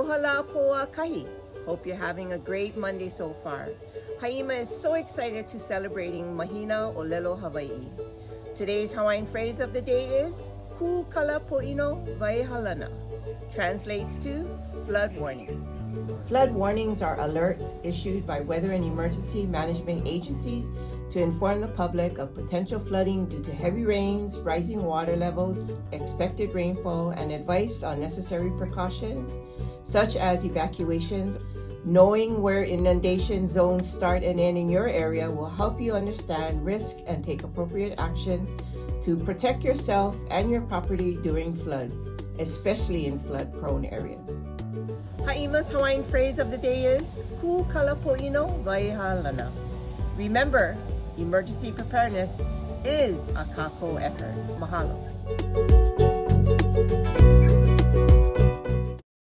Aloha la poa kahi. Hope you're having a great Monday so far. Haima is so excited to celebrating Mahina ʻŌlelo Hawai'i. Today's Hawaiian phrase of the day is Kūkala pō'ino vai hālana. Translates to flood warnings. Flood warnings are alerts issued by weather and emergency management agencies to inform the public of potential flooding due to heavy rains, rising water levels, expected rainfall, and advice on necessary precautions, such as evacuations. Knowing where inundation zones start and end in your area will help you understand risk and take appropriate actions to protect yourself and your property during floods, especially in flood-prone areas. Haima's Hawaiian phrase of the day is Kūkala pō'ino vai hālana. Remember, emergency preparedness is a kākou effort. Mahalo.